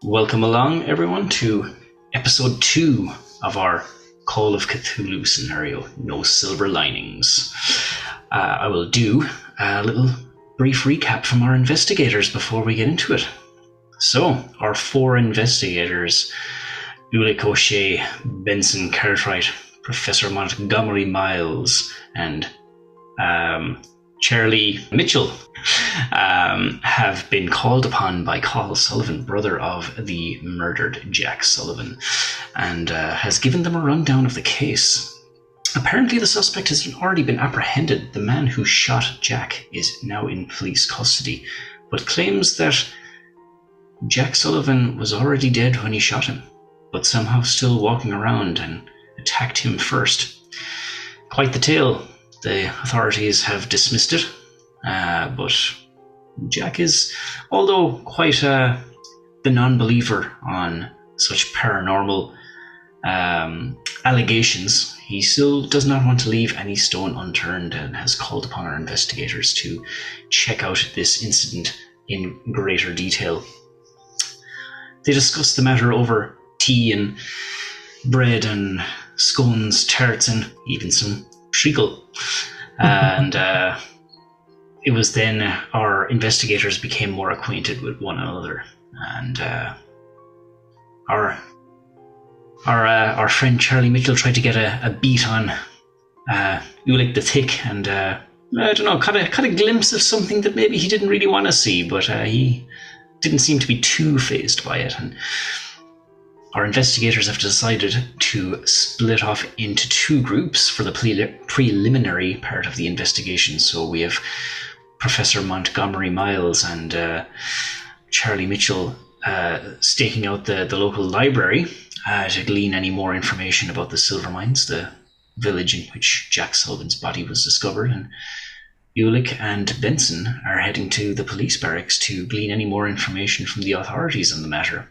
Welcome along, everyone, to episode 2 of our Call of Cthulhu scenario, No Silver Linings. I will do a little brief recap from our investigators before we get into it. So, our 4 investigators, Ulick, O'Shea, Benson, Cartwright, Professor Montgomery Miles, and Charlie Mitchell, have been called upon by Jack Sullivan, brother of the murdered Jack Sullivan, and has given them a rundown of the case. Apparently the suspect has already been apprehended. The man who shot Jack is now in police custody, but claims that Jack Sullivan was already dead when he shot him, but somehow still walking around and attacked him first. Quite the tale. The authorities have dismissed it, but Jack is, although quite the non-believer on such paranormal allegations, he still does not want to leave any stone unturned and has called upon our investigators to check out this incident in greater detail. They discuss the matter over tea and bread and scones, tarts, and even some treacle. And it was then our investigators became more acquainted with one another, and our friend Charlie Mitchell tried to get a beat on Ulick the Thick, and I don't know, caught a glimpse of something that maybe he didn't really want to see, but he didn't seem to be too fazed by it. And our investigators have decided to split off into 2 groups for the preliminary part of the investigation. So we have Professor Montgomery Miles and Charlie Mitchell staking out the local library to glean any more information about the silver mines, the village in which Jack Sullivan's body was discovered. And Ulick and Benson are heading to the police barracks to glean any more information from the authorities on the matter.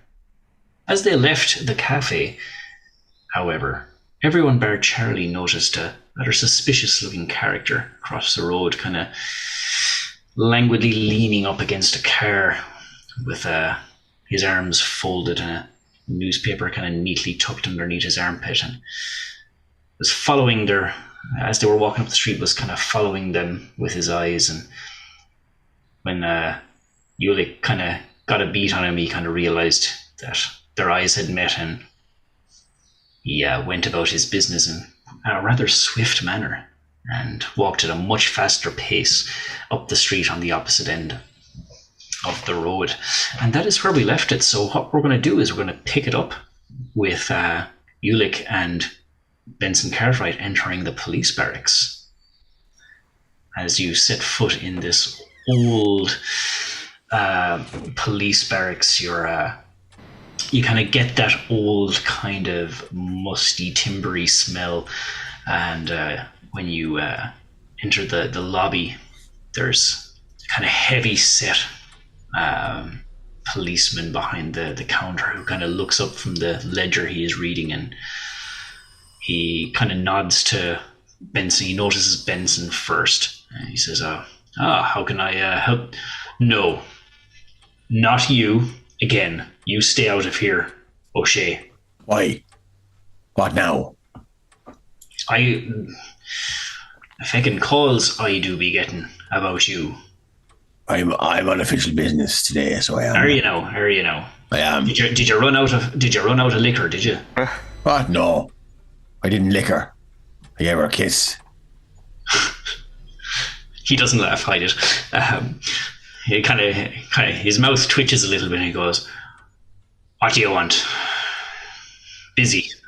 As they left the cafe, however, everyone bar Charlie noticed a rather suspicious-looking character across the road, kind of languidly leaning up against a car with his arms folded and a newspaper kind of neatly tucked underneath his armpit, and was following as they were walking up the street, was kind of following them with his eyes. And when Ulick kind of got a beat on him, he kind of realized that their eyes had met, and he went about his business in a rather swift manner and walked at a much faster pace up the street on the opposite end of the road. And that is where we left it. So what we're going to do is we're going to pick it up with Ulick and Benson Cartwright entering the police barracks. As you set foot in this old police barracks, you kind of get that old kind of musty, timbery smell. And when you enter the lobby, there's a kind of heavy set policeman behind the counter who kind of looks up from the ledger he is reading, and he kind of nods to Benson. He notices Benson first, and he says, how can I help? No, not you. Again, you stay out of here, O'Shea. Why? What now? Feckin' calls I do be getting about you. I'm on official business today, so I am. Are you now? I am. Did you run out of liquor? Did you? What? No, I didn't lick her. I gave her a kiss. He doesn't laugh. Hide it. He kind of his mouth twitches a little bit, and he goes, "What do you want?" I'm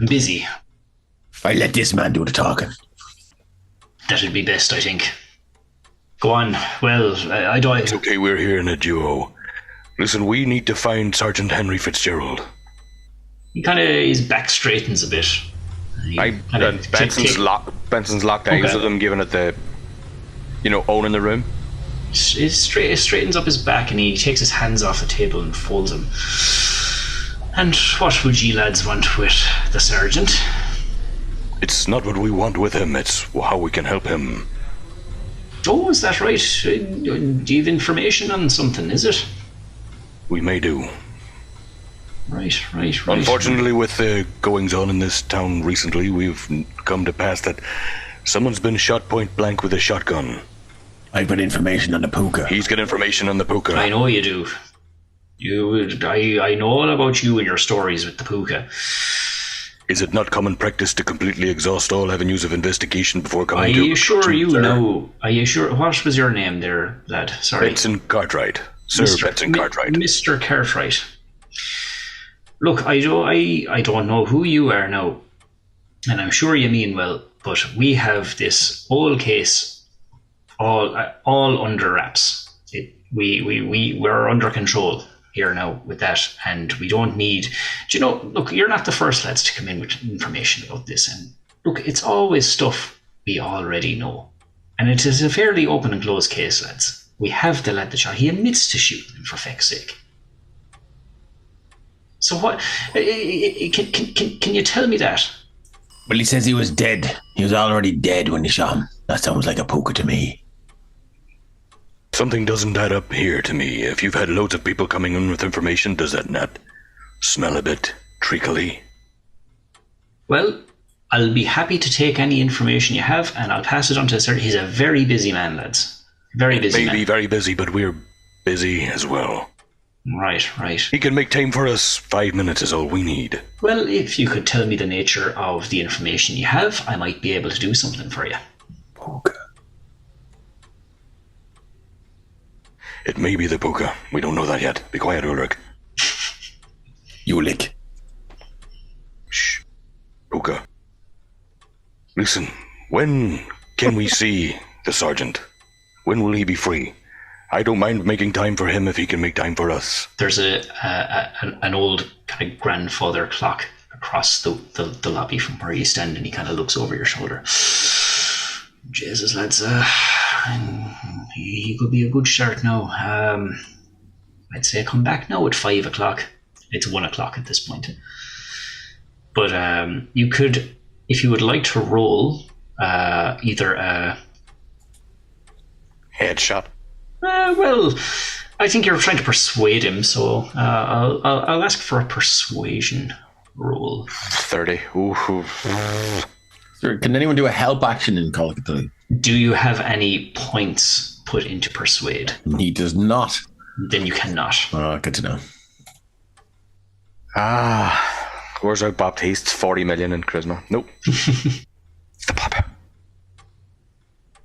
busy. I let this man do the talking. That'd be best, I think. Go on. Well, I don't. It's okay, we're here in a duo. Listen, we need to find Sergeant Henry Fitzgerald. He kind of, his back straightens a bit. Benson's locked eyes at him, giving it the, owning the room. He straightens up his back, and he takes his hands off the table and folds them. And what would ye lads want with the sergeant? It's not what we want with him, it's how we can help him. Oh, is that right? Do you have information on something, is it? We may do. Right. Unfortunately, with the goings-on in this town recently, we've come to pass that someone's been shot point blank with a shotgun. I've got information on the puka. He's got information on the puka. I know you do. I know all about you and your stories with the puka. Is it not common practice to completely exhaust all avenues of investigation before coming Are to... you sure you know? Are you sure? What was your name there, lad? Sorry. Benson Cartwright. Sir Benson Cartwright. Mr. Cartwright. Look, I don't know who you are now, and I'm sure you mean well, but we have this whole case all under wraps. We're under control here now with that, and we don't need... Do you know, look, you're not the first lads to come in with information about this, and look, it's always stuff we already know. And it is a fairly open and closed case, lads. We have the lad that shot. He admits to shooting him, for feck's sake. So what... Can you tell me that? Well, he says he was dead. He was already dead when he shot him. That sounds like a puka to me. Something doesn't add up here to me. If you've had loads of people coming in with information, does that not smell a bit treacly? Well, I'll be happy to take any information you have, and I'll pass it on to Sir. He's a very busy man, lads. Very busy man. Maybe very busy, but we're busy as well. Right. He can make time for us. 5 minutes is all we need. Well, if you could tell me the nature of the information you have, I might be able to do something for you. Puka. It may be the puka. We don't know that yet. Be quiet, Ulrich. Ulick. Shh. Puka. Listen, when can we see the sergeant? When will he be free? I don't mind making time for him if he can make time for us. There's an old kind of grandfather clock across the lobby from where you stand, and he kind of looks over your shoulder. Jesus, lads, he could be a good start now. I'd say come back now at 5 o'clock. It's 1 o'clock at this point. But you could, if you would like to roll, either a... Headshot. Well, I think you're trying to persuade him, so I'll ask for a persuasion roll. 30. Ooh. Sir, can anyone do a help action in Call of Cthulhu? Do you have any points put into persuade? He does not. Then you cannot. Oh, good to know. Where's our Baptiste's 40 million in charisma? Nope. The pop.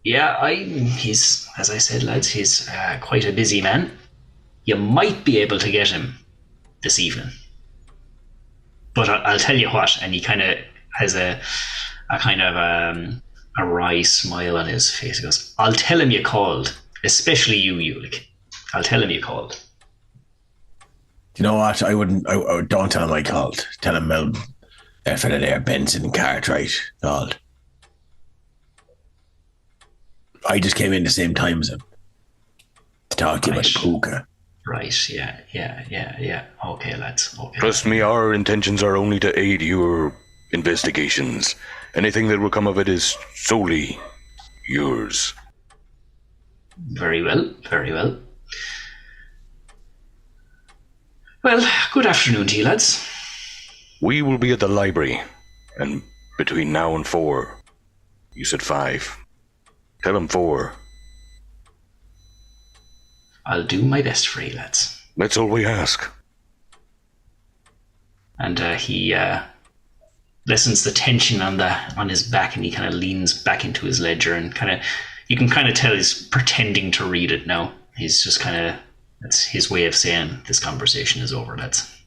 Yeah, he's, as I said, lads, he's quite a busy man. You might be able to get him this evening. But I'll tell you what, and he kind of has a kind of a wry smile on his face. He goes, I'll tell him you called, especially you, Ulick. I'll tell him you called. You know what? I don't tell him I called. Tell him that fella there, Benson Cartwright, called. I just came in the same time as him to talk to you about puka. Right, yeah. Okay, lads. Okay. Trust me, our intentions are only to aid your investigations. Anything that will come of it is solely yours. Very well, very well. Well, good afternoon to you, lads. We will be at the library, and between now and 4. You said 5. Tell him 4. I'll do my best for you, lads. That's all we ask. And he lessens the tension on his back, and he kind of leans back into his ledger, and you can kind of tell he's pretending to read it now. He's just that's his way of saying this conversation is over, lads.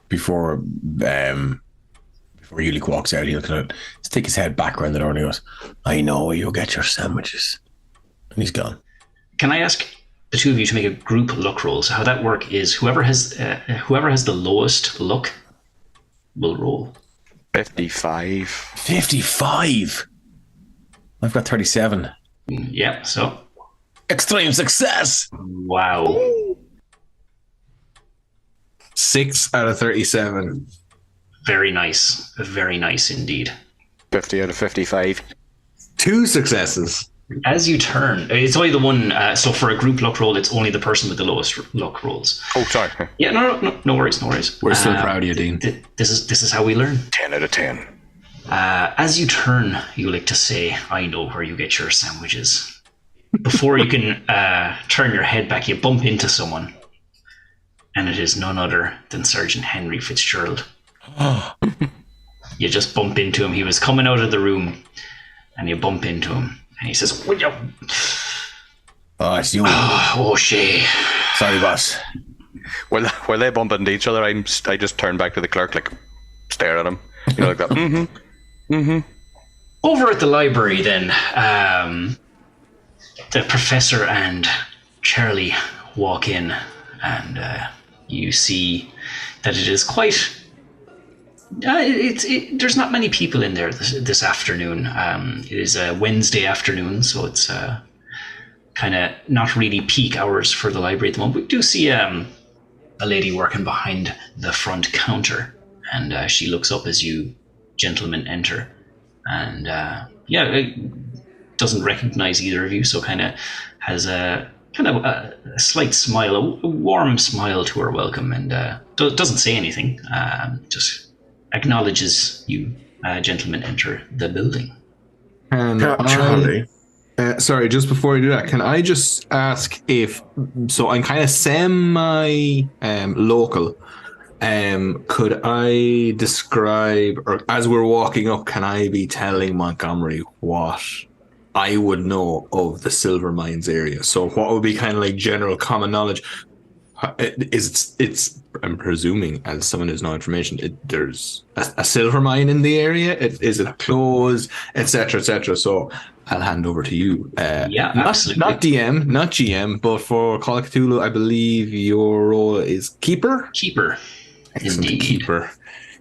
Before Ulick walks out, he'll kind of stick his head back around the door and he goes, I know where you'll get your sandwiches. And he's gone. Can I ask the two of you to make a group luck roll? So how that works is whoever has the lowest luck will roll. 55. 55? I've got 37. Yeah, so. Extreme success! Wow. 6 out of 37. Very nice. Very nice indeed. 50 out of 55. 2 successes. As you turn, it's only the one. So for a group luck roll, it's only the person with the lowest luck rolls. Oh, sorry. Yeah, no worries, no worries. We're still proud of you, Dean. This is how we learn. 10 out of 10. As you turn, you like to say, "I know where you get your sandwiches." Before you can turn your head back, you bump into someone, and it is none other than Sergeant Henry Fitzgerald. You just bump into him. He was coming out of the room, and you bump into him, and he says, "Would you?" Oh, it's you. Oh, Shay. Sorry, boss. While they bump into each other, I just turn back to the clerk, like, stare at him. You know, like that. Over at the library, then, the professor and Charlie walk in, and you see that it is quite. There's not many people in there this afternoon. It is a Wednesday afternoon, so it's kind of not really peak hours for the library at the moment. We do see a lady working behind the front counter, and she looks up as you gentlemen enter, and doesn't recognize either of you, so kind of has a slight smile, a warm smile to her welcome, and doesn't say anything, just acknowledges you gentlemen enter the building. And Charlie. sorry, just before we do that, can I just ask if, so I'm kind of semi-local, could I describe, or as we're walking up, can I be telling Montgomery what I would know of the silver mines area? So what would be kind of like general common knowledge? It's I'm presuming, as someone who's no information, there's a silver mine in the area. Is it closed, etc., etc.? So I'll hand over to you. Absolutely. Not DM, not GM, but for Call of Cthulhu, I believe your role is Keeper. Keeper. Excellent. Indeed.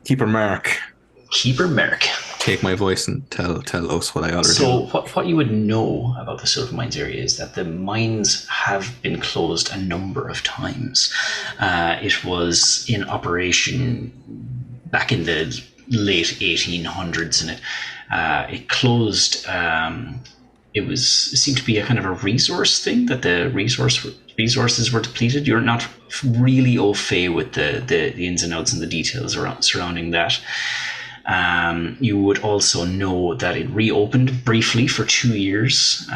Keeper Mark. Keeper Merrick. Take my voice and tell us what I already So know. what you would know about the silver mines area is that the mines have been closed a number of times. It was in operation back in the late 1800s, and it closed. It seemed to be a kind of a resource thing, that the resources were depleted. You're not really au fait with the ins and outs and the details surrounding that. You would also know that it reopened briefly for 2 years.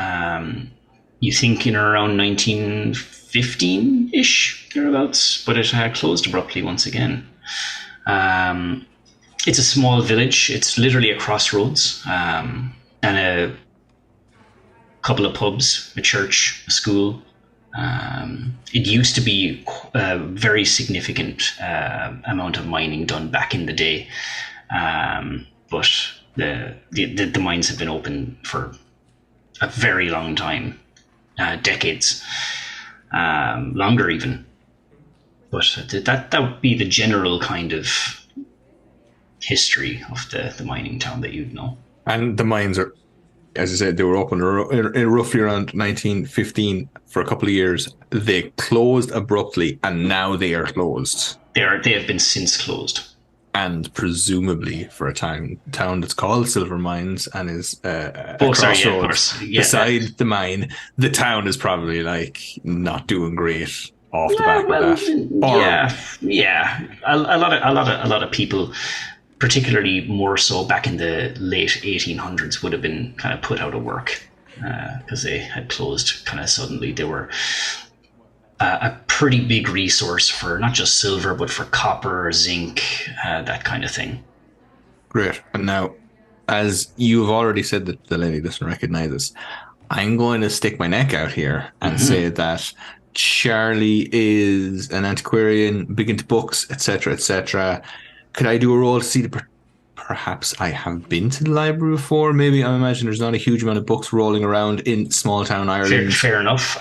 You think in around 1915-ish, thereabouts, but it closed abruptly once again. It's a small village. It's literally a crossroads, and a couple of pubs, a church, a school. It used to be a very significant amount of mining done back in the day. But the mines have been open for a very long time, decades, longer even. But that would be the general kind of history of the mining town that you'd know. And the mines are, as I said, they were open in roughly around 1915 for a couple of years. They closed abruptly, and now they are closed. They have been since closed. And presumably for a town that's called Silver Mines and is a of crossroads course. Yeah, beside the mine, the town is probably like not doing great off the back of that. A lot of people, particularly more so back in the late 1800s, would have been kind of put out of work because they had closed kind of suddenly. They were a pretty big resource for not just silver, but for copper, zinc, that kind of thing. Great. And now, as you've already said that the lady doesn't recognize us, I'm going to stick my neck out here and say that Charlie is an antiquarian, big into books, etc., etc. Could I do a roll to see perhaps I have been to the library before? Maybe, I imagine there's not a huge amount of books rolling around in small town Ireland. Fair enough.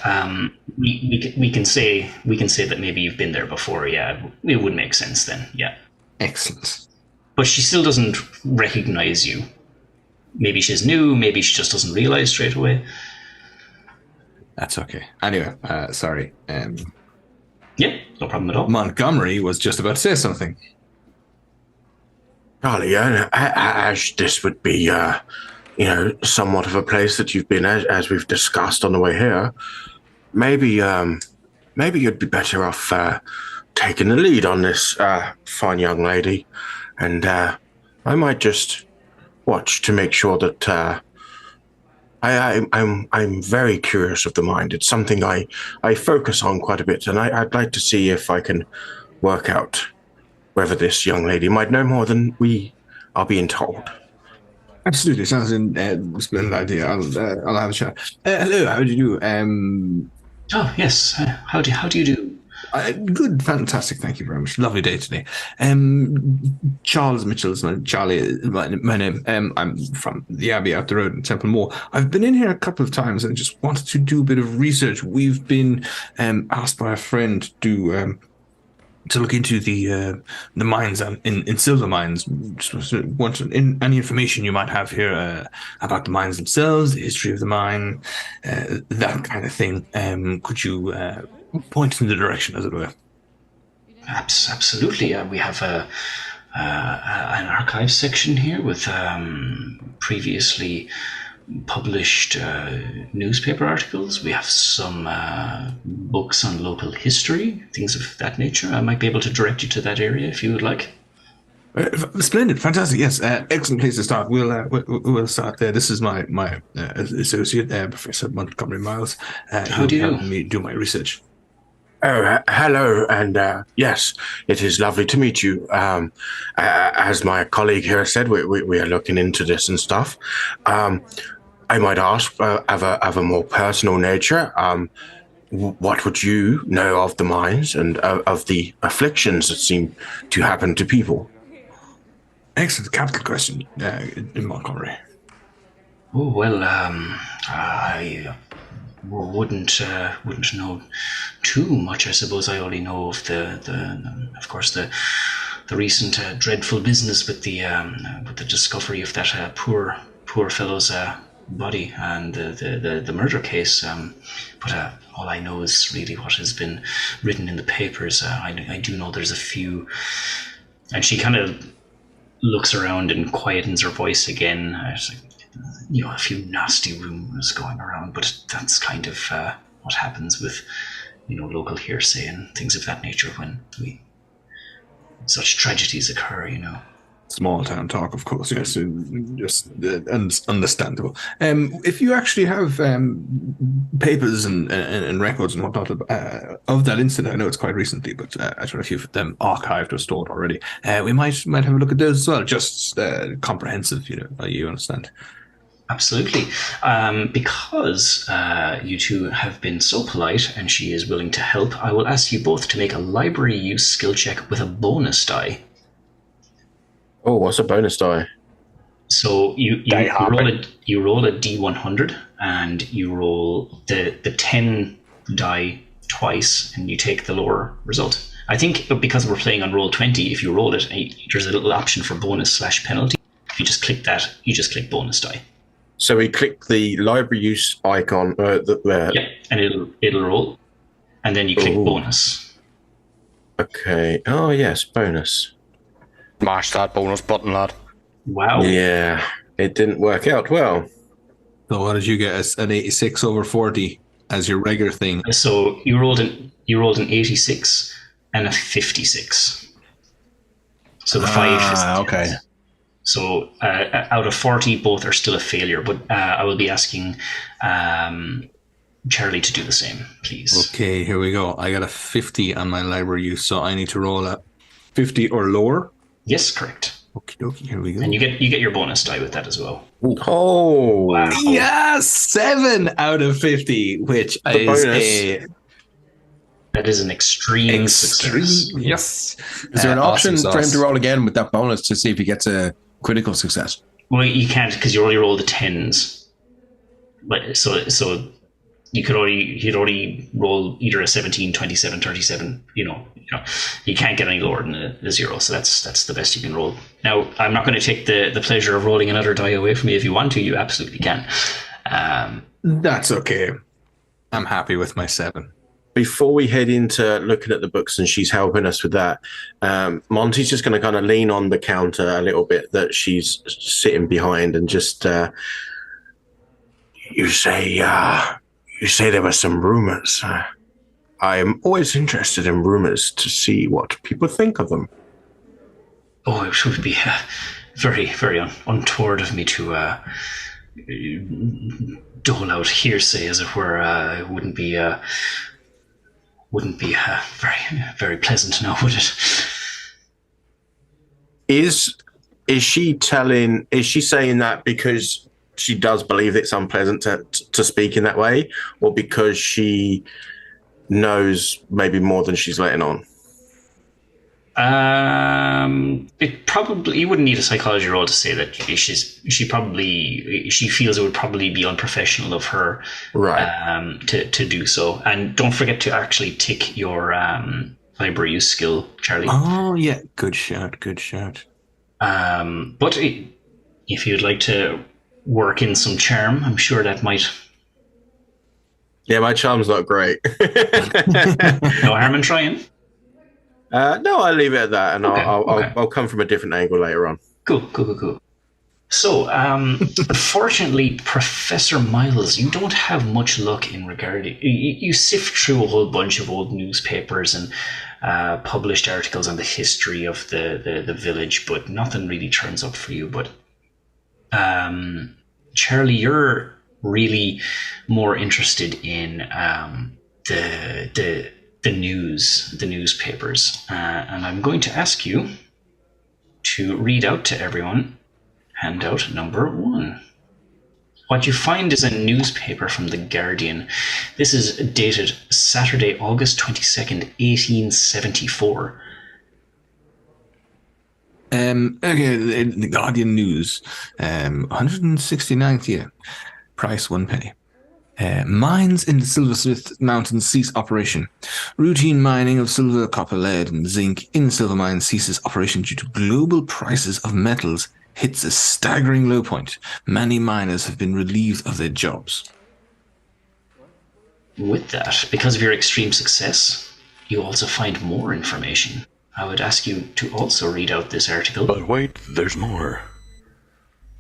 We can say that maybe you've been there before. Yeah, it would make sense then. Yeah. Excellent. But she still doesn't recognize you. Maybe she's new. Maybe she just doesn't realize straight away. That's okay. Anyway, sorry. Yeah, no problem at all. Montgomery was just about to say something. Charlie, Ash, this would be somewhat of a place that you've been, as we've discussed on the way here. Maybe you'd be better off taking the lead on this fine young lady, and I might just watch to make sure that I'm very curious of the mind. It's something I focus on quite a bit, and I'd like to see if I can work out whether this young lady might know more than we are being told. Absolutely, sounds a splendid idea. I'll have a chat. Hello, how do you do? Oh yes, how do you do? Good, fantastic. Thank you very much. Lovely day today. Charles Mitchell's Charlie. My name. I'm from the Abbey out the road in Temple Moor. I've been in here a couple of times and just wanted to do a bit of research. We've been asked by a friend to look into the mines in silver mines. Just want any information you might have here about the mines themselves, the history of the mine, that kind of thing. Could you point in the direction, as it were? Absolutely. We have an archive section here with previously published newspaper articles. We have some books on local history, things of that nature. I might be able to direct you to that area if you would like. Splendid, fantastic. Yes, excellent place to start. We'll start there. This is my associate, Professor Montgomery Miles. How do you do? Me do my research. Oh, hello, and yes, it is lovely to meet you. As my colleague here said, we are looking into this and stuff. I might ask, of a more personal nature, what would you know of the mines and of the afflictions that seem to happen to people? Excellent, capital question, in Montgomery. Oh well, I wouldn't know too much. I suppose I only know of the recent dreadful business with the discovery of that poor fellow's body and the murder case. But all I know is really what has been written in the papers. I do know there's a few, and she kind of looks around and quietens her voice again. A few nasty rumors going around, but that's kind of what happens with, local hearsay and things of that nature when such tragedies occur, Small town talk, of course, yes, just understandable. If you actually have papers and records and whatnot of that incident, I know it's quite recently, but I don't know if you've them archived or stored already. We might have a look at those as well, just comprehensive, you understand. Absolutely. Because you two have been so polite and she is willing to help, I will ask you both to make a library use skill check with a bonus die. Oh, what's a bonus die? So you roll a D100 and you roll the 10 die twice and you take the lower result. I think because we're playing on roll 20, if you roll it, there's a little option for bonus / penalty. If you just click that, you just click bonus die. So we click the library use icon. Yeah, and it'll roll, and then you click bonus. Okay. Oh yes, bonus. Mash that bonus button, lad. Wow. Yeah, it didn't work out well. So what did you get? An 86 over 40 as your regular thing. So you rolled an 86 and a 56. So the 5 is okay. So out of 40, both are still a failure, but I will be asking Charlie to do the same, please. Okay, here we go. I got a 50 on my library use, so I need to roll a 50 or lower. Yes, correct. Okay, here we go. And you get your bonus die with that as well. Oh, wow. Yes, 7 out of 50, which is that is an extreme success. Yes. Is there an option for him to roll again with that bonus to see if he gets a critical success? Well, you can't because you already rolled the 10s. But so he'd already roll either a 17, 27, 37. You can't get any lower than a 0. So that's the best you can roll. Now, I'm not going to take the pleasure of rolling another die away from you. If you want to, you absolutely can. That's okay. I'm happy with my 7. Before we head into looking at the books and she's helping us with that, Monty's just going to kind of lean on the counter a little bit that she's sitting behind and just You say there were some rumors. I'm always interested in rumors to see what people think of them. Oh, it would be very, very untoward of me to dole out hearsay, as it were. It wouldn't be very, very pleasant now, would it? Is she saying that because she does believe it's unpleasant to speak in that way, or because she knows maybe more than she's letting on? You wouldn't need a psychology role to say that she feels it would probably be unprofessional of her, right? To do so. And don't forget to actually tick your library use skill, Charlie. Oh yeah, good shout. But if you'd like to work in some charm, I'm sure that might. Yeah, my charm's not great. No harm in trying. No, I'll leave it at that, and Okay, I'll come from a different angle later on. Cool. So, unfortunately, Professor Miles, you don't have much luck in regarding. You sift through a whole bunch of old newspapers and published articles on the history of the village, but nothing really turns up for you. But Charlie, you're really more interested in the newspapers, and I'm going to ask you to read out to everyone handout number 1. What you find is a newspaper from The Guardian. This is dated Saturday, August 22nd, 1874. Okay, the Guardian News, 169th year, price 1 penny. Mines in the Silversmith Mountains cease operation. Routine mining of silver, copper, lead, and zinc in silver mines ceases operation due to global prices of metals hits a staggering low point. Many miners have been relieved of their jobs. With that, because of your extreme success, you also find more information. I would ask you to also read out this article. But wait, there's more.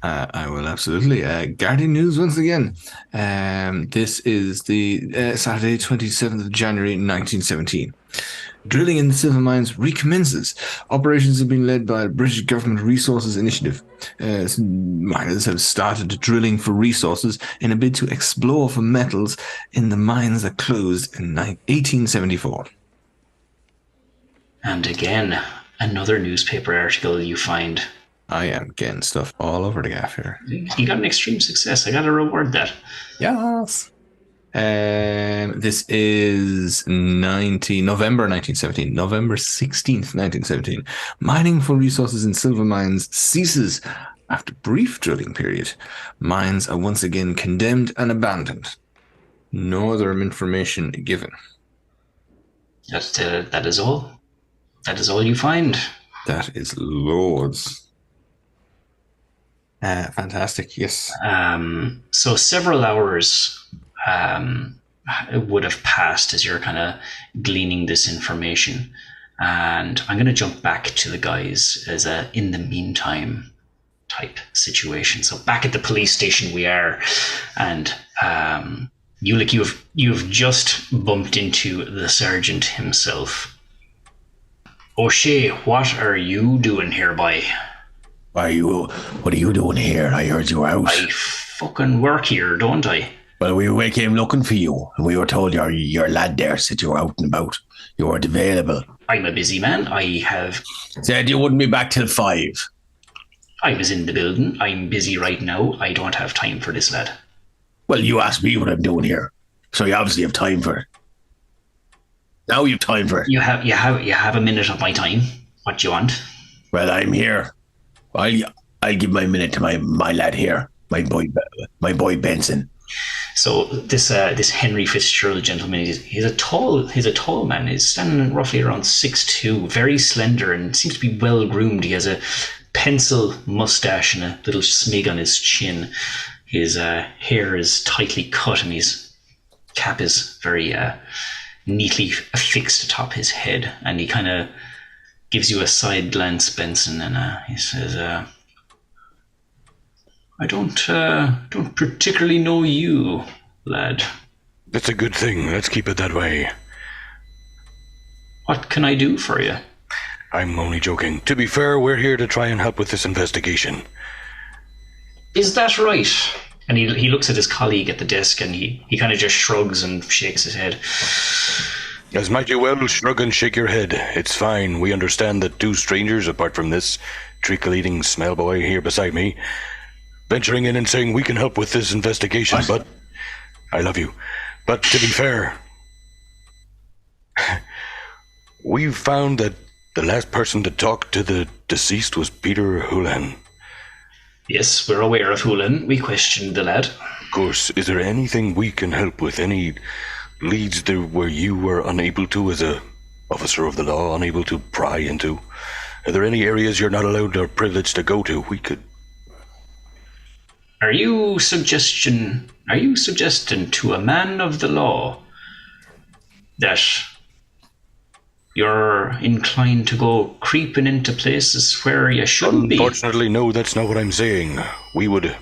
I will absolutely. Guardian News once again. This is the Saturday, 27th of January, 1917. Drilling in the silver mines recommences. Operations have been led by the British Government Resources Initiative. Miners have started drilling for resources in a bid to explore for metals in the mines that closed in 1874. And again, another newspaper article you find. I am getting stuff all over the gaff here. You got an extreme success. I got to reward that. Yes. This is November 1917. November 16th, 1917. Mining for resources in silver mines ceases after brief drilling period. Mines are once again condemned and abandoned. No other information given. That is all. That is all you find. That is loads. Fantastic, yes. So several hours would have passed as you're kind of gleaning this information. And I'm going to jump back to the guys as a in the meantime type situation. So back at the police station we are. And Ulick, you've just bumped into the sergeant himself. O'Shea, what are you doing here, boy? What are you doing here? I heard you were out. I fucking work here, don't I? Well, we came looking for you, and we were told your lad there said you were out and about. You weren't available. I'm a busy man. I have... Said you wouldn't be back till 5. I was in the building. I'm busy right now. I don't have time for this, lad. Well, you asked me what I'm doing here, so you obviously have time for it. Now you've time for it. You have a minute of my time. What do you want? Well, I'm here. I'll give my minute to my lad here, my boy Benson. So this Henry Fitzgerald gentleman, he's a tall man. He's standing roughly around 6'2", very slender, and seems to be well groomed. He has a pencil mustache and a little smig on his chin. His hair is tightly cut, and his cap is very neatly affixed atop his head. And he kind of gives you a side glance, Benson, and he says, I don't particularly know you, lad. That's a good thing. Let's keep it that way. What can I do for you? I'm only joking. To be fair, we're here to try and help with this investigation. Is that right? And he looks at his colleague at the desk and he kind of just shrugs and shakes his head. As might you well shrug and shake your head. It's fine. We understand that two strangers, apart from this treacle-eating smell boy here beside me, venturing in and saying we can help with this investigation, but I love you. But to be fair, we've found that the last person to talk to the deceased was Peter Hulan. Yes, we're aware of Hulan. We questioned the lad. Of course, is there anything we can help with? Any leads there where you were unable to, as a officer of the law, unable to pry into? Are there any areas you're not allowed or privileged to go to? We could... Are you suggesting to a man of the law that you're inclined to go creeping into places where you shouldn't be? Unfortunately, no, that's not what I'm saying. We would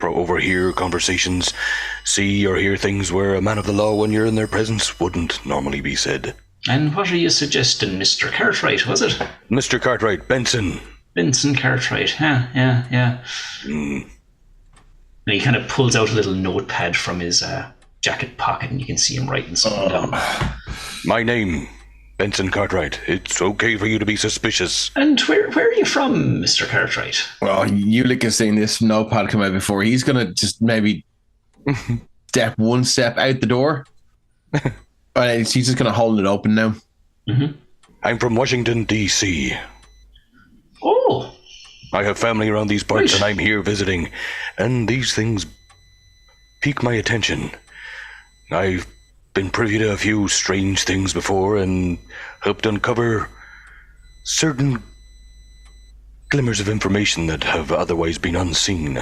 overhear conversations, see or hear things where a man of the law, when you're in their presence, wouldn't normally be said. And what are you suggesting, Mr. Cartwright, was it? Mr. Cartwright, Benson. Benson Cartwright, yeah. And he kind of pulls out a little notepad from his jacket pocket and you can see him writing something down. My name, Benson Cartwright. It's okay for you to be suspicious. And where are you from, Mr. Cartwright? Well, Ulick has seen this notepad come out before. He's going to just maybe step one step out the door. He's just going to hold it open now. Mm-hmm. I'm from Washington, D.C. Oh. I have family around these parts, Right. and I'm here visiting, and these things pique my attention. I've been privy to a few strange things before and helped uncover certain glimmers of information that have otherwise been unseen.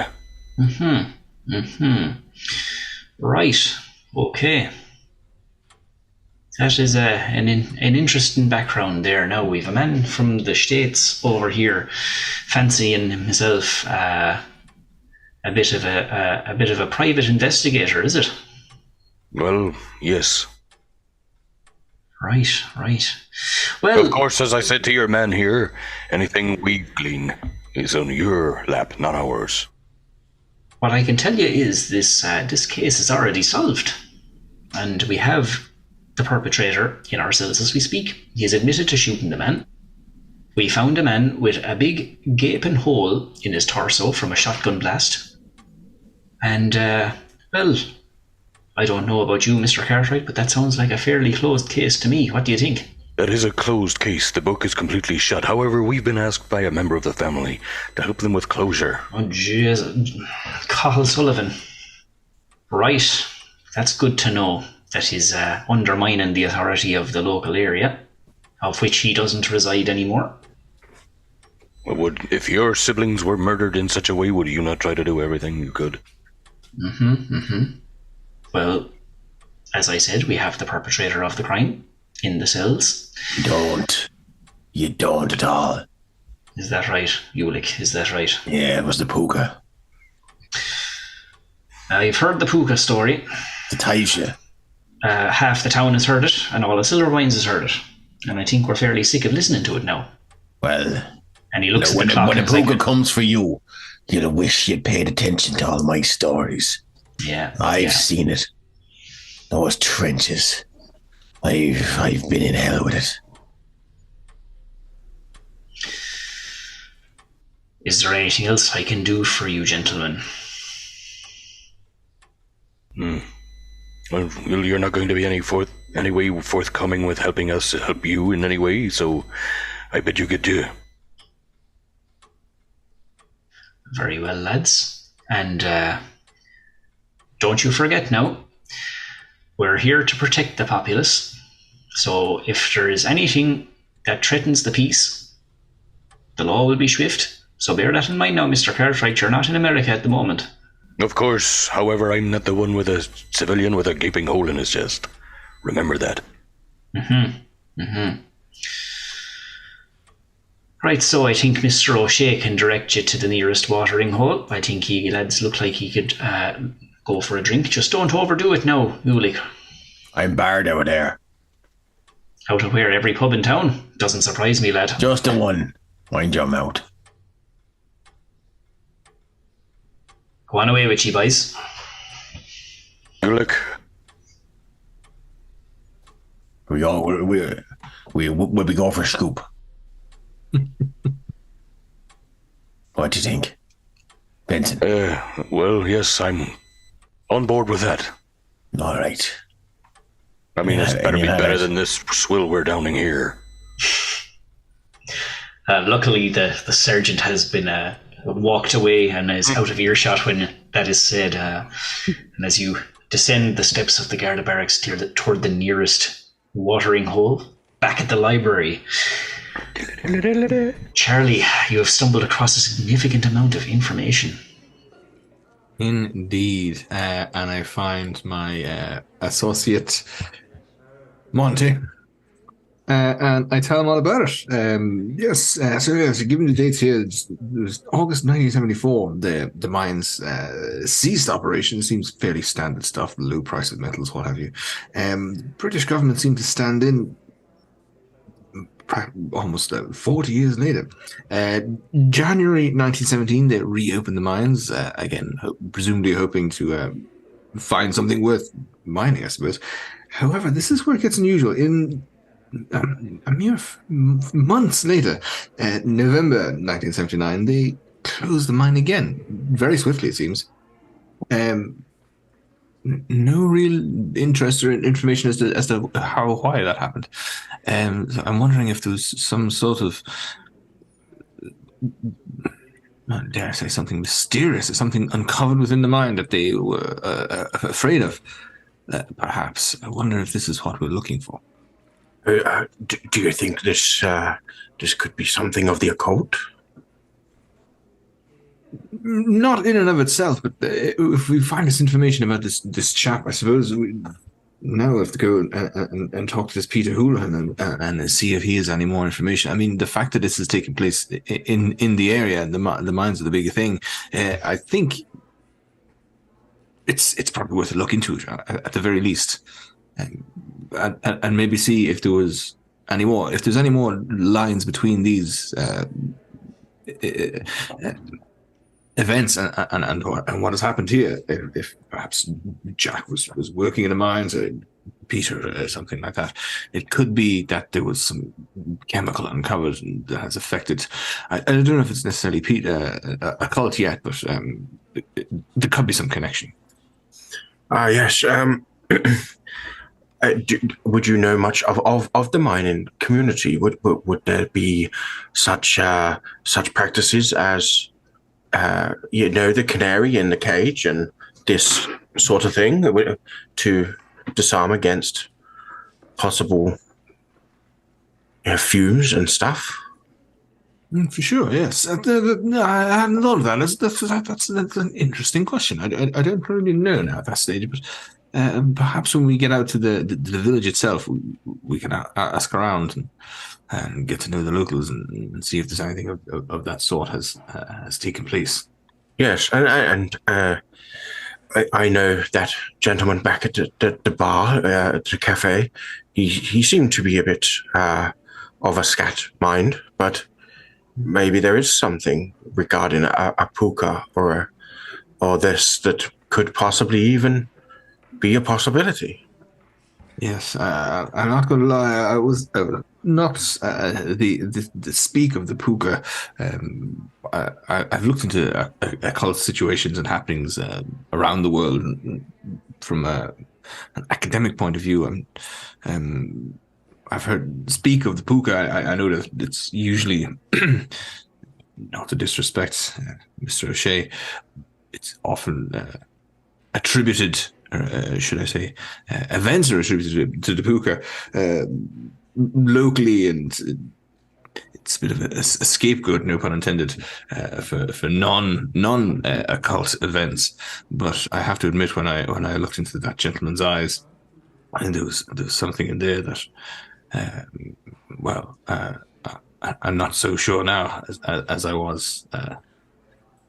Right. Okay. That is an interesting background there. Now we've a man from the States over here, fancying himself a bit of a private investigator, is it? Well, yes. Right. Well, Of course, as I said to your man here, anything we glean is on your lap, not ours. what I can tell you is this case is already solved, and we have the perpetrator in our cells as we speak. He has admitted to shooting the man. We found a man with a big gaping hole in his torso from a shotgun blast. And, well, I don't know about you, Mr. Cartwright, but that sounds like a fairly closed case to me. What do you think? That is a closed case. The book is completely shut. However, we've been asked by a member of the family to help them with closure. Oh, jeez. Jack Sullivan. Right. That's good to know. That is undermining the authority of the local area, of which he doesn't reside anymore. Well, if your siblings were murdered in such a way, would you not try to do everything you could? Well, as I said, we have the perpetrator of the crime in the cells. You don't at all. Is that right, Ulick? Is that right? Yeah, it was the puka. You've heard the Puka story. The Taisha. Half the town has heard it, and all the Silverwines has heard it. And I think we're fairly sick of listening to it now. Well, And he looks when at the clock when a and is like, puka comes for you, you'll wish you'd paid attention to all my stories. yeah, I've seen it. Those trenches. I've been in hell with it. Is there anything else I can do for you, gentlemen? Well, you're not going to be any way forthcoming with helping us help you in any way, so I bet you get to. Very well, lads. And don't you forget now, we're here to protect the populace. So if there is anything that threatens the peace, the law will be swift. So bear that in mind now, Mr. Cartwright. You're not in America at the moment. Of course, however, I'm not the one with a civilian with a gaping hole in his chest. Remember that. Right, so I think Mr. O'Shea can direct you to the nearest watering hole. I think you lads look like you could go for a drink. Just don't overdo it now, Ulick. I'm barred out there. Out of where? Every pub in town? Doesn't surprise me, lad. Just the one. Wind your mouth. Go on away with you, boys. Ulick, We'll be going for a scoop. What do you think, Benson? well, yes, I'm on board with that. All right. I mean, it's better be Yeah, better right. than this swill we're downing here. Luckily, the sergeant has been walked away and is out of earshot when that is said. And as you descend the steps of the Garda barracks toward the nearest watering hole, back at the library, Charlie, you have stumbled across a significant amount of information. Indeed. And I find my associate, Monty. And I tell him all about it. So given the dates here, it was August 1974. The mines ceased operation. Seems fairly standard stuff, low price of metals, what have you. The British government seemed to stand in almost 40 years later. January 1917, they reopened the mines, again, presumably hoping to find something worth mining, I suppose. However, this is where it gets unusual. In a mere months later, November 1979, they closed the mine again, very swiftly, it seems. No real interest or information as to how or why that happened. So I'm wondering if there was some sort of, dare I say, something mysterious, or something uncovered within the mine that they were afraid of. Perhaps. I wonder if this is what we're looking for. Do you think this could be something of the occult? Not in and of itself, but if we find this information about this chap, I suppose we now have to go and talk to this Peter Houlihan and see if he has any more information. I mean, the fact that this is taking place in the area, the mines are the bigger thing. I think it's probably worth a look into it at the very least. And maybe see if there was any more. If there's any more lines between these events and what has happened here. If perhaps Jack was working in the mines, or Peter, or something like that, it could be that there was some chemical uncovered that has affected. I don't know if it's necessarily a cult yet, but there could be some connection. Yes. Would you know much of the mining community? Would there be such practices as the canary in the cage and this sort of thing to disarm against possible fumes and stuff? For sure, yes. I hadn't thought of that. That's an interesting question. I don't really know now at that stage, but perhaps when we get out to the village itself, we can ask around and get to know the locals and see if there's anything of that sort has taken place. Yes, and I know that gentleman back at the bar, the cafe. He seemed to be a bit of a scat mind, but maybe there is something regarding a puka or this that could possibly even be a possibility. Yes, I'm not going to lie. I was not the speak of the puka. I've looked into occult situations and happenings around the world from an academic point of view. I've heard speak of the puka. I know that it's usually, not to disrespect Mr. O'Shea, it's often attributed, or should I say, events are attributed to the puka locally, and it's a bit of a scapegoat, no pun intended, for non occult events. But I have to admit, when I looked into that gentleman's eyes, and there was something in there that, I'm not so sure now as I was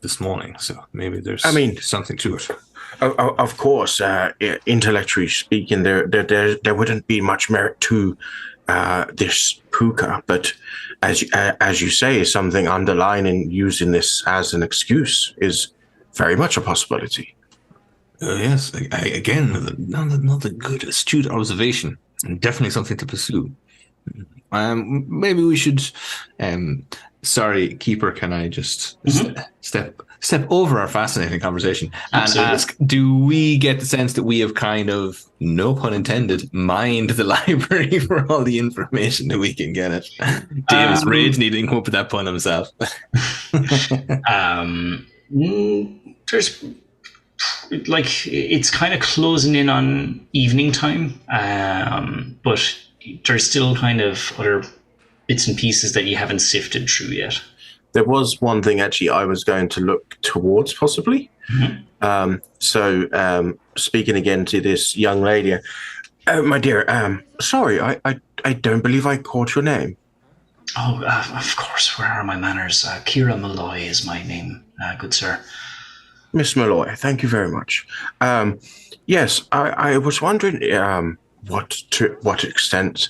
this morning. So maybe there's something to it. Of course, intellectually speaking, there wouldn't be much merit to this puka, but as you say, something underlying and using this as an excuse is very much a possibility. Yes, again, another good, astute observation, and definitely something to pursue. Maybe we should. Sorry, Keeper, can I just step over our fascinating conversation and ask, do we get the sense that we have kind of, no pun intended, mined the library for all the information that we can get it? Davis rage needing to come up with that pun himself. There's like, it's kind of closing in on evening time, but there's still kind of other bits and pieces that you haven't sifted through yet. There was one thing actually I was going to look towards, possibly. So speaking again to this young lady, my dear, sorry, I don't believe I caught your name. Oh, of course, where are my manners? Kira Malloy is my name, good sir. Miss Malloy, thank you very much. Yes, I was wondering to what extent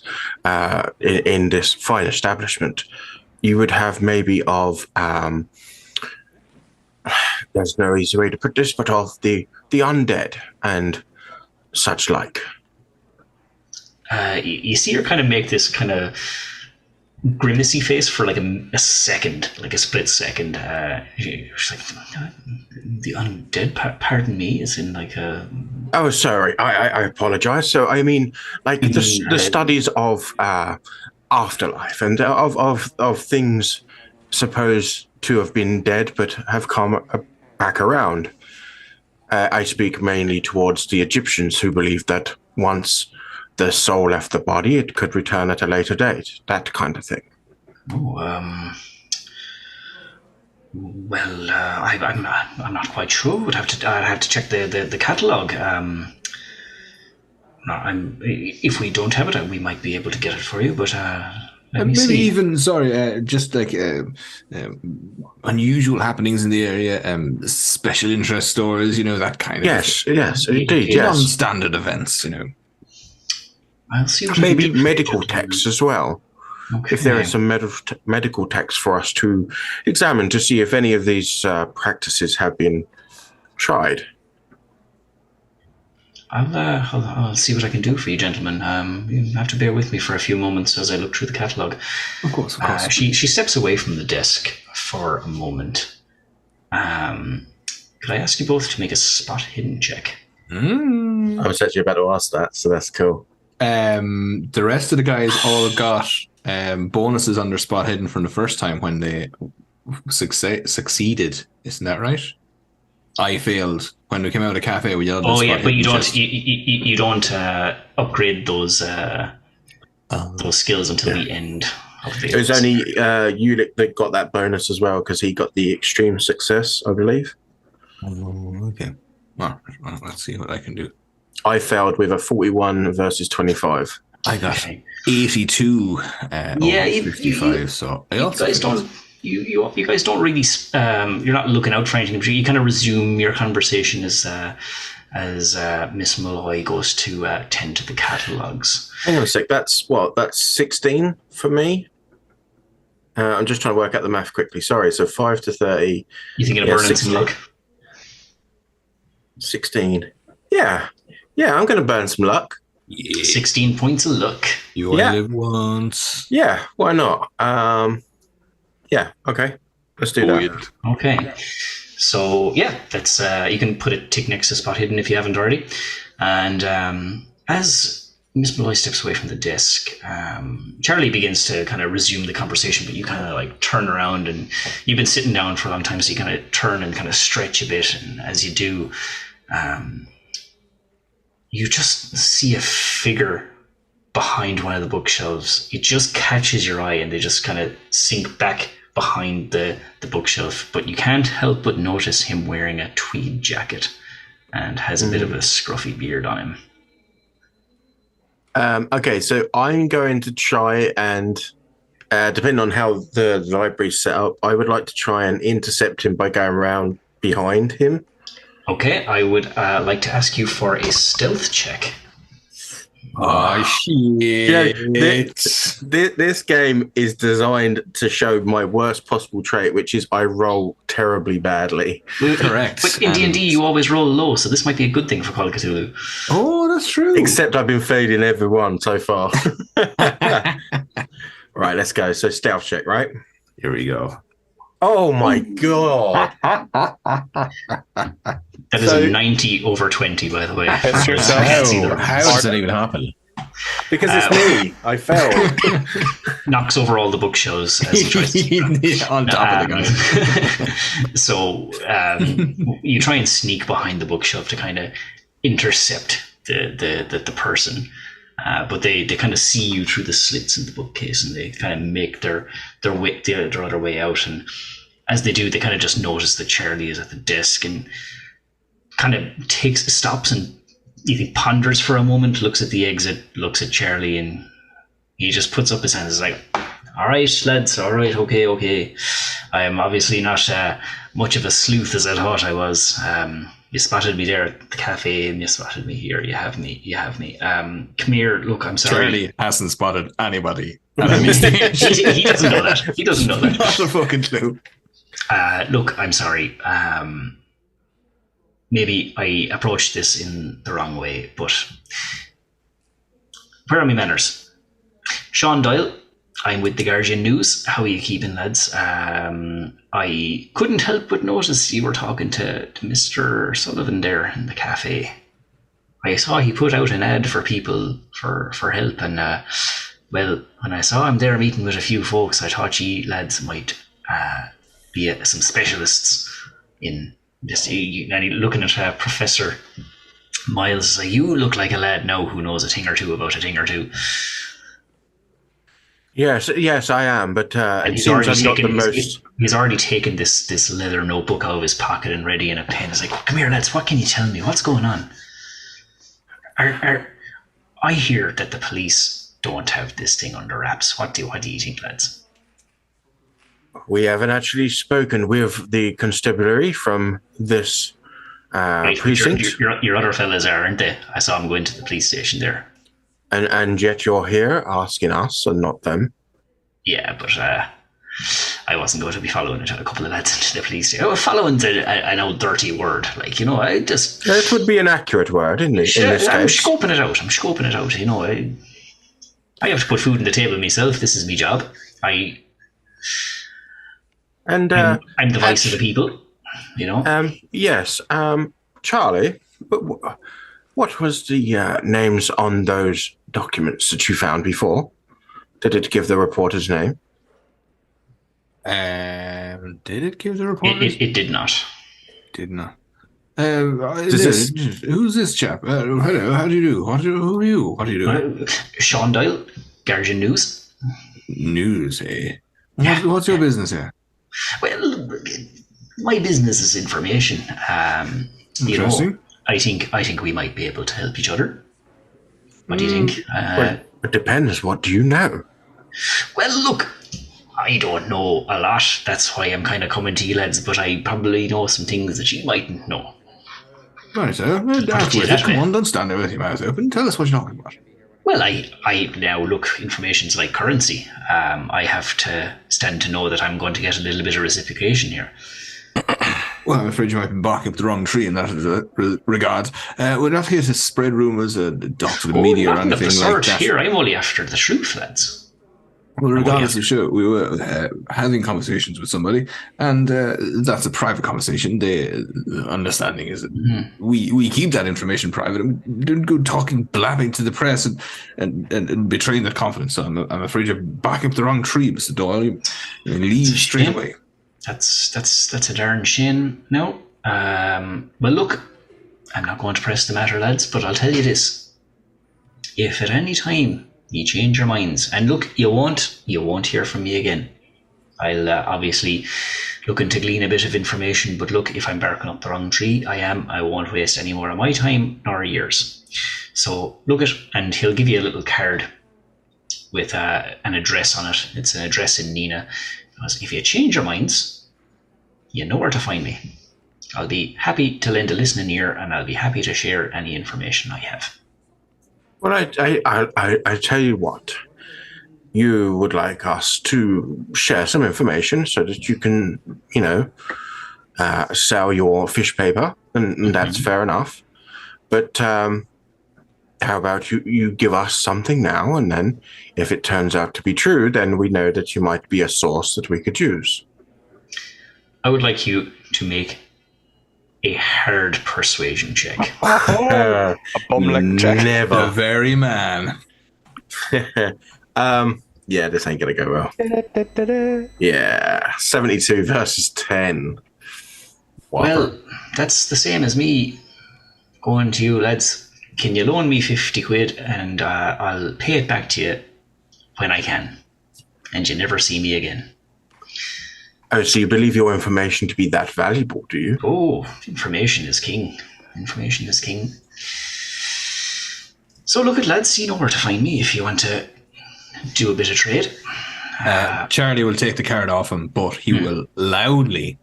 in this fine establishment you would have maybe of, there's no easy way to put this, but of the undead and such like. You see her kind of make this kind of grimacy face for like a second, like a split second. She's like, the undead, pardon me, is in like a... Oh, sorry, I apologize. So, I mean, like the studies of afterlife and of things supposed to have been dead but have come back around. I speak mainly towards the Egyptians who believed that once the soul left the body, it could return at a later date. That kind of thing. Oh, well, I'm not quite sure. I'd have to check the catalogue. If we don't have it, we might be able to get it for you. But let me see. Maybe even just like unusual happenings in the area, special interest stores. That kind of yes, indeed, yes. Non-standard events, I'll see. Maybe medical texts as well. Okay. If there is some medical text for us to examine to see if any of these practices have been tried. I'll see what I can do for you, gentlemen. You have to bear with me for a few moments as I look through the catalogue. Of course. She steps away from the desk for a moment. Could I ask you both to make a spot hidden check? I was actually about to ask that, so that's cool. The rest of the guys all got bonuses on their spot hidden from the first time when they succeeded. Isn't that right? I failed when we came out of the cafe. We yelled. Oh yeah, but you don't upgrade those skills until the end of the. It was only Ulick that got that bonus as well because he got the extreme success, I believe. Oh, okay. Well, let's see what I can do. I failed with a 41 versus 25. I got 82 55. So you guys don't really. You're not looking out for anything. You kind of resume your conversation as Miss Malloy goes to tend to the catalogues. Hang on a sec. That's 16 for me. I'm just trying to work out the math quickly. Sorry. So 5 to 30. You thinking of burning some luck? 16. Yeah, I'm going to burn some luck. Yeah. 16 points of luck. You only live once. Yeah, why not? Yeah, okay. Let's do that. Okay. So, yeah, that's you can put a tick next to spot hidden if you haven't already. And as Miss Malloy steps away from the desk, Charlie begins to kind of resume the conversation, but you kind of like turn around, and you've been sitting down for a long time, so you kind of turn and kind of stretch a bit, and as you do, you just see a figure behind one of the bookshelves. It just catches your eye, and they just kind of sink back behind the bookshelf, but you can't help but notice him wearing a tweed jacket and has a bit of a scruffy beard on him. Okay, so I'm going to try and Depending on how the library's set up, I would like to try and intercept him by going around behind him. Okay, I would like to ask you for a stealth check. Oh, shit. Yeah, this game is designed to show my worst possible trait, which is I roll terribly badly. Correct. But in D&D, you always roll low, so this might be a good thing for Call of Cthulhu. Oh, that's true. Except I've been failing every one so far. Right, let's go. So stealth check, right? Here we go. Oh my god. That is a 90 over 20, by the way. It's yourself. How does that even happen? Because it's me. I failed. Knocks over all the bookshelves as he tries to... On top of the guy. So you try and sneak behind the bookshelf to kind of intercept the person. But they kind of see you through the slits in the bookcase, and they kind of make their other way out. And as they do, they kind of just notice that Charlie is at the desk and kind of stops and you think ponders for a moment, looks at the exit, looks at Charlie, and he just puts up his hands. He's like, "All right, lads. All right, okay. I am obviously not much of a sleuth as I thought I was. You spotted me there at the cafe, and you spotted me here. You have me. Come here. Look, I'm sorry." Charlie hasn't spotted anybody at any stage. he doesn't know that. He doesn't know that. Not a fucking clue. Look, I'm sorry. Maybe I approached this in the wrong way, but where are my manners? Sean Doyle, I'm with the Guardian News. How are you keeping, lads? I couldn't help but notice you were talking to Mr. Sullivan there in the cafe. I saw he put out an ad for people for help, and well, when I saw him there meeting with a few folks, I thought you lads might be some specialists in this. And looking at Professor Miles, you look like a lad now who knows a thing or two about a thing or two. Yes, I am, but it seems I'm not the most... He's already taken this leather notebook out of his pocket and ready, and a pen. He's like, "Come here, lads, what can you tell me? What's going on? I hear that the police don't have this thing under wraps. What do you think, lads?" We haven't actually spoken with the constabulary from this precinct. Your other fellas are, aren't they? I saw them go into the police station there. And yet you're here asking us and not them. Yeah, but I wasn't going to be following a couple of lads into the police station. Following's an old dirty word. Like, I just... It would be an accurate word, isn't it? In this I'm case. scoping it out. I have to put food on the table myself. This is my job. I'm the voice of the people, Yes. Charlie, what was the names on those documents that you found before? Did it give the reporter's name? Did it give the reporter? It did not. Did not. Who's this chap? Hello, how do you do? Who are you? What are you doing? Sean Doyle, Guardian News. News, eh? Yeah, What's your business here? Well, my business is information. Interesting. I think we might be able to help each other. What do you think? Well, it depends. What do you know? Well, look, I don't know a lot. That's why I'm kind of coming to you, lads. But I probably know some things that you mightn't know. Right, sir. Come on, don't stand there with your mouth open. Tell us what you're talking about. Well, I now look, information's like currency. I have to stand to know that I'm going to get a little bit of reciprocation here. Well, I'm afraid you might be barking up the wrong tree in that regard. We're not here to spread rumours, dox the media or anything like that. Here, I'm only after the truth, lads. Well, regardless of sure, we were having conversations with somebody, and that's a private conversation. The understanding is that we keep that information private, and we don't go blabbing to the press and betraying that confidence. So I'm afraid you're backing up the wrong tree, Mr. Doyle. You leave straight away. That's a darn shame. No. Well, look, I'm not going to press the matter, lads, but I'll tell you this: if at any time you change your minds, and look, you won't hear from me again. I'll obviously looking to glean a bit of information, but look, if I'm barking up the wrong tree, I won't waste any more of my time nor yours. So look and he'll give you a little card with an address on it. It's an address in Nina. Because if you change your minds, you know where to find me. I'll be happy to lend a listening ear, and I'll be happy to share any information I have. Well, I tell you what. You would like us to share some information so that you can, sell your fish paper, and that's fair enough. But how about you give us something now, and then if it turns out to be true, then we know that you might be a source that we could use. I would like you to make a hard persuasion check. A bum check. The Never. very man. Yeah, this ain't gonna go well. Yeah, 72 versus 10. Well, that's the same as me going to you, lads. Can you loan me 50 quid and I'll pay it back to you when I can. And you never see me again. Oh, so you believe your information to be that valuable, do you? Oh, information is king. Information is king. So look at lads, you know where to find me if you want to do a bit of trade. Charlie will take the card off him, but he will loudly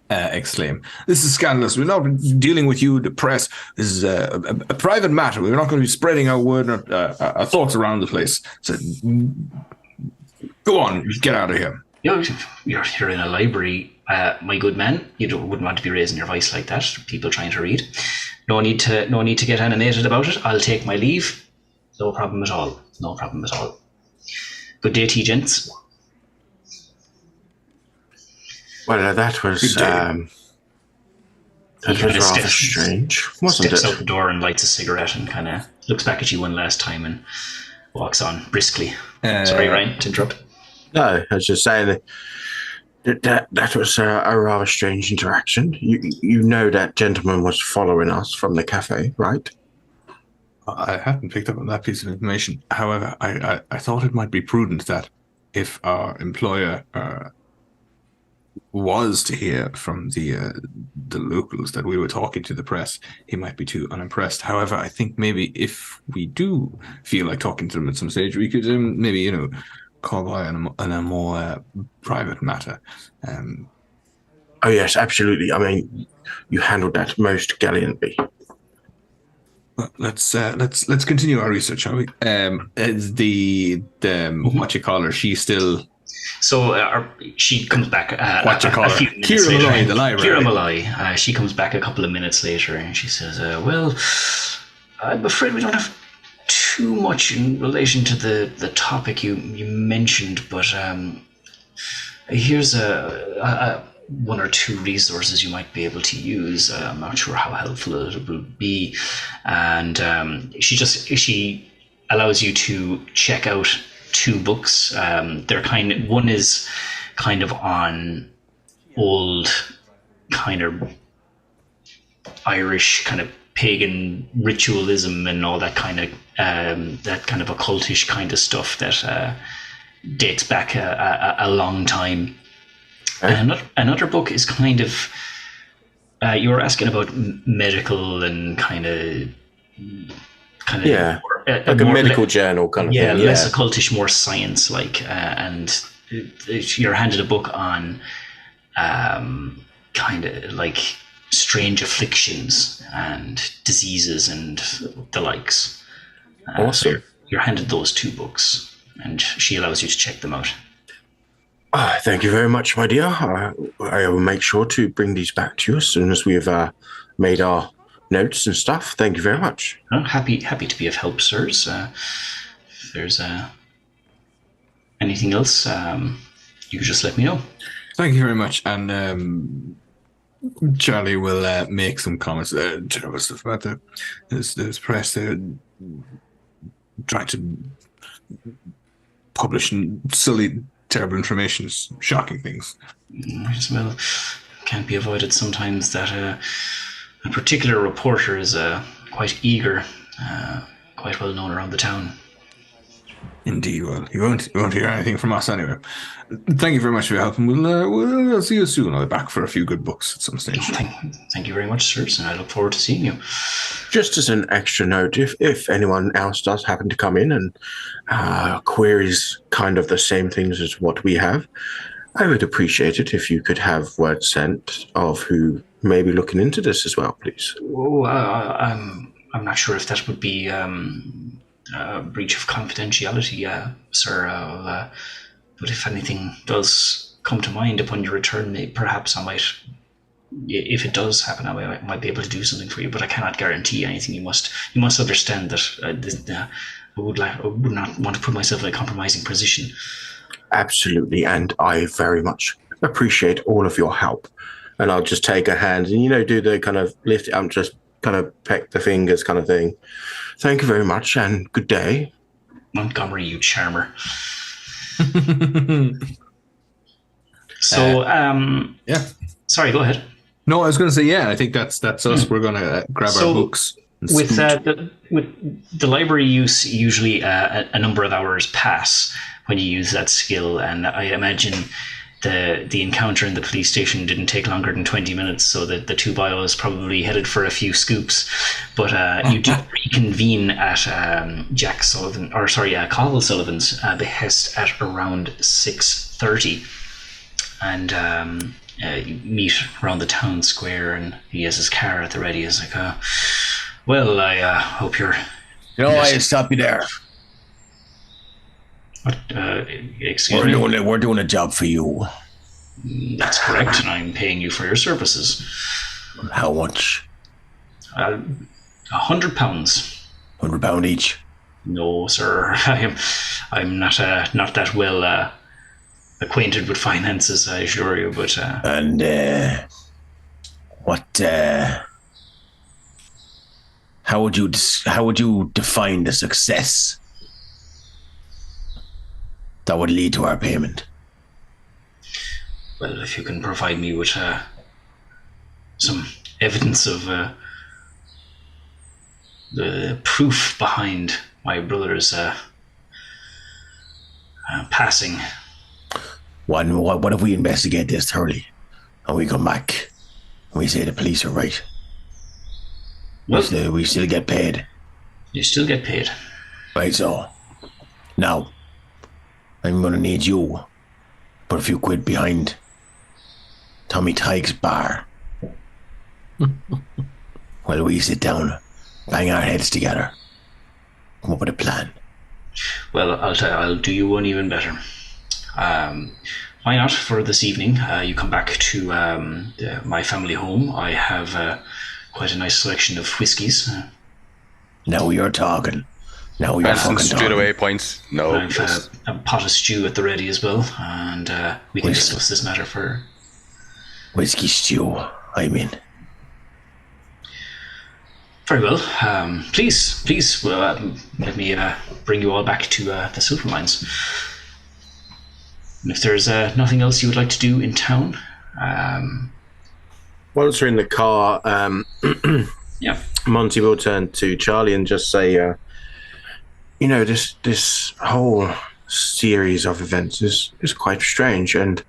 exclaim, "This is scandalous. We're not dealing with you, the press. This is a private matter. We're not going to be spreading our word or our thoughts around the place. So go on, get out of here." You're in a library, my good man. You wouldn't want to be raising your voice like that. People trying to read. No need to get animated about it. I'll take my leave. No problem at all. No problem at all. Good day to you, gents. Well, that was rather strange, wasn't it? Steps out the door and lights a cigarette and kind of looks back at you one last time and walks on briskly. Sorry, Ryan, to interrupt. No, I was just saying that was a rather strange interaction. You know that gentleman was following us from the cafe, right? I hadn't picked up on that piece of information. However, I thought it might be prudent that if our employer was to hear from the locals that we were talking to the press, he might be too unimpressed. However, I think maybe if we do feel like talking to them at some stage, we could maybe, call by on a more private matter. Oh yes, absolutely. I mean, you handled that most gallantly. Well, let's continue our research, shall we? Is the what you call her? She's still. So she comes back. What you call her? Kira Malloy, the library. Kira Malloy. She comes back a couple of minutes later, and she says, "Well, I'm afraid we don't have too much in relation to the topic you mentioned, but here's a one or two resources you might be able to use. I'm not sure how helpful it will be." And she allows you to check out two books. One is kind of on old kind of Irish kind of pagan ritualism and all that kind of occultish kind of stuff that dates back a long time. And another book is kind of you were asking about medical and kind of yeah, like a medical journal kind of thing. Yeah, less occultish, more science like, and you're handed a book on kind of like strange afflictions and diseases and the likes. Awesome. So you're handed those two books, and she allows you to check them out. Thank you very much, my dear. I will make sure to bring these back to you as soon as we've made our notes and stuff. Thank you very much. Happy to be of help, sirs. If there's anything else, you can just let me know. Thank you very much. And Charlie will make some comments. Terrible stuff about this press. They're trying to publish silly, terrible information, shocking things. Well, can't be avoided sometimes that a particular reporter is quite eager, quite well known around the town. Indeed, well, you won't hear anything from us anyway. Thank you very much for your help, and we'll see you soon. I'll be back for a few good books at some stage. Thank you very much, sirs, and I look forward to seeing you. Just as an extra note, if anyone else does happen to come in and queries kind of the same things as what we have, I would appreciate it if you could have word sent of who may be looking into this as well, please. Oh, I'm not sure if that would be a breach of confidentiality, sir. But if anything does come to mind upon your return, perhaps I might. If it does happen, I might be able to do something for you. But I cannot guarantee anything. You must understand that I would not want to put myself in a compromising position. Absolutely, and I very much appreciate all of your help. And I'll just take a hand and, do the kind of lift it up, just kind of peck the fingers kind of thing. Thank you very much, and good day. Montgomery, you charmer. So, yeah. Sorry, go ahead. No, I was going to say, yeah, I think that's us. We're going to grab our books. With the library use, usually a number of hours pass when you use that skill, and I imagine the encounter in the police station didn't take longer than 20 minutes, so the two bios probably headed for a few scoops. But you do reconvene at Jack Sullivan, Carl Sullivan's behest at around 6:30, and you meet around the town square, and he has his car at the ready. He's like, well, I hope you're... I stop you there. What, excuse me? We're doing a job for you. That's correct, and I'm paying you for your services. How much? £100. £100 each? No, sir. I'm not that well acquainted with finances, I assure you. But and what? How would you define the success that would lead to our payment? Well, if you can provide me with some evidence of the proof behind my brother's passing. What if we investigate this thoroughly and we come back and we say the police are right? Well, we still get paid. You still get paid. Right, so now I'm going to need you to put a few quid behind Tommy Tig's bar while we sit down, bang our heads together, come up with a plan. Well, I'll do you one even better. Why not, for this evening, you come back to my family home. I have quite a nice selection of whiskies. Now you're talking. Now you're Benson fucking straight talking. away points. No. I've a pot of stew at the ready as well, and we can discuss this matter for... Whiskey stew, I'm in. Very well. Please, let me bring you all back to the silver mines. And if there's nothing else you would like to do in town... Once we're in the car, yeah. Monty will turn to Charlie and just say, this whole series of events is quite strange, and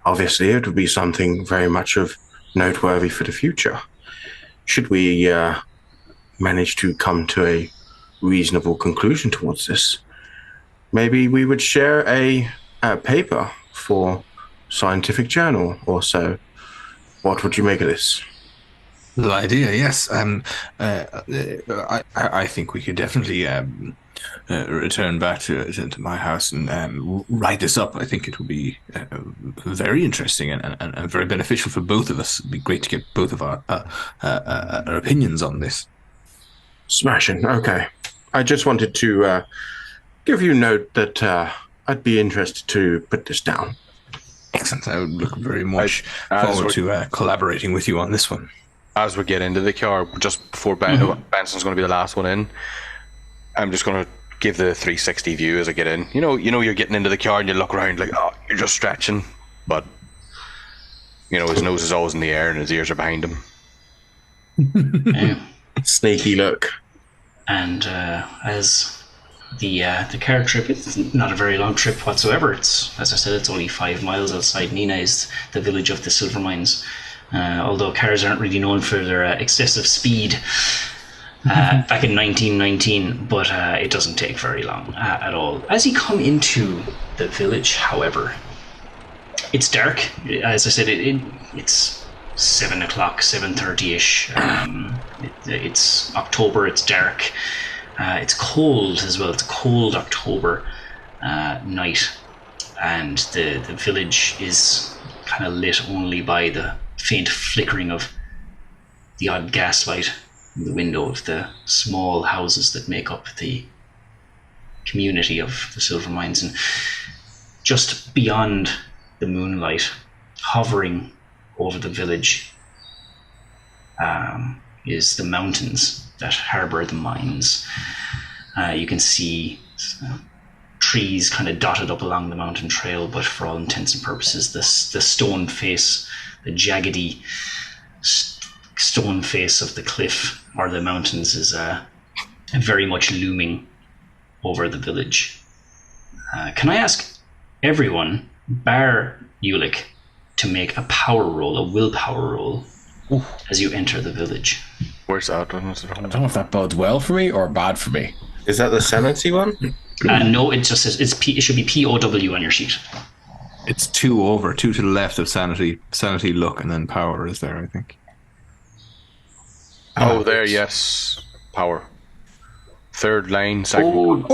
obviously it would be something very much of noteworthy for the future. Should we manage to come to a reasonable conclusion towards this, maybe we would share a paper for scientific journal or so. What would you make of this? The idea, yes. I think we could definitely return back to my house and write this up. I think it would be very interesting and very beneficial for both of us. It'd be great to get both of our opinions on this. Smashing. Okay. I just wanted to give you note that I'd be interested to put this down. Excellent. I would look very much forward to collaborating with you on this one. As we get into the car, just before Benson's going to be the last one in, I'm just going to give the 360 view as I get in. You know, you're getting into the car and you look around like, oh, you're just stretching, but his nose is always in the air and his ears are behind him. Sneaky look. And as the car trip. It's not a very long trip whatsoever. It's, as I said, it's only 5 miles outside Nina is the village of the silver mines. Although cars aren't really known for their excessive speed back in 1919, but it doesn't take very long at all. As you come into the village, however, it's dark. As I said, it's 7 o'clock, 7:30ish. It's October, it's dark. It's cold as well. It's a cold October night, and the village is kind of lit only by the faint flickering of the odd gaslight in the window of the small houses that make up the community of the silver mines. And just beyond the moonlight, hovering over the village, is the mountains that harbour the mines. You can see trees kind of dotted up along the mountain trail, but for all intents and purposes, the stone face, the jaggedy stone face of the cliff or the mountains is very much looming over the village. Can I ask everyone, bar Ulick, to make a power roll, a willpower roll, as you enter the village? Where's that? I don't know if that bodes well for me or bad for me. Is that the sanity one? No, it just says it should be POW on your sheet. It's 2 over, 2 to the left of sanity, luck, and then power is there, I think. Oh, there, yes. Power. Third line, second.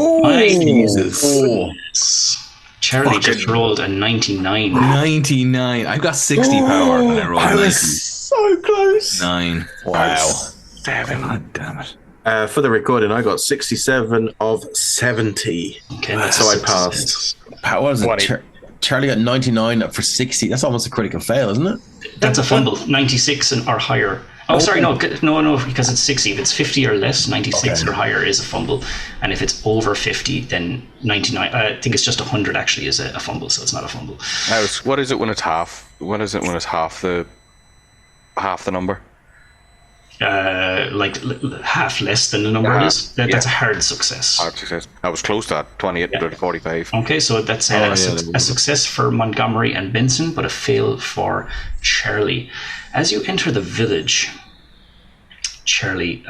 Jesus. Charlie just rolled a 99. 99. I've got 60 power and I rolled 90. So close. 9. Wow. 7. God damn it. For the recording, I got 67 of 70. Okay, that's So I a success. passed. How was it? 20. Charlie got 99 for 60. That's almost a critical fail, isn't it? That's a fumble. 96 or higher. Oh, sorry, no, because it's 60. If it's 50 or less, 96 or higher is a fumble. And if it's over 50, then 99. I think it's just 100 actually is a fumble, so it's not a fumble. What is it when it's half? What is it when it's half the number? Like half less than the number is. That's a hard success. Hard success. I was close to that. 28 to 45. Okay, so that's a success for Montgomery and Benson, but a fail for Charlie. As you enter the village, Charlie,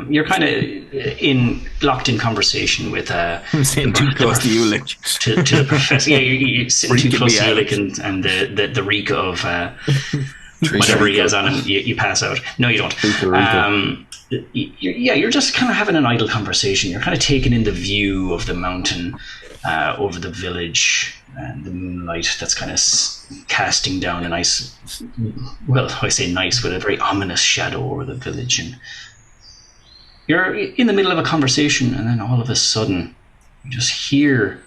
you're kind of locked in conversation with. I'm saying too close to Ulick. To the professor. Yeah, you're sitting too close to Ulick and the reek of whatever he has on him. You pass out. No, you don't. You're just kind of having an idle conversation. You're kind of taking in the view of the mountain over the village and the moonlight that's kind of casting down a nice, well, I say nice, but a very ominous shadow over the village. And you're in the middle of a conversation, and then all of a sudden you just hear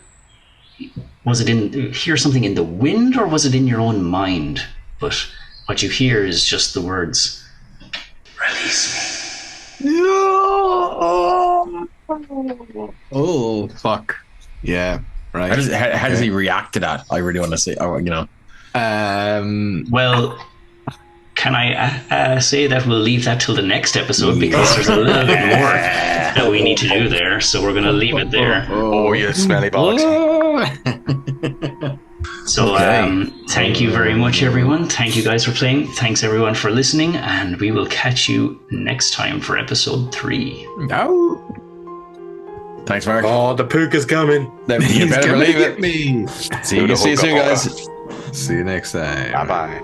something in the wind, or was it in your own mind? But what you hear is just the words, "Release me." Oh, fuck. Yeah, right. How does he react to that? I really want to see. Well, can I say that we'll leave that till the next episode, because there's a little bit more that we need to do there, so we're going to leave it there. Oh, you smelly bollocks. So thank you very much, everyone. Thank you guys for playing. Thanks everyone for listening, and we will catch you next time for episode 3. No. Thanks, Mark. Oh, the pook is coming. You better believe it. Me. See you soon, guys. See you next time. Bye-bye.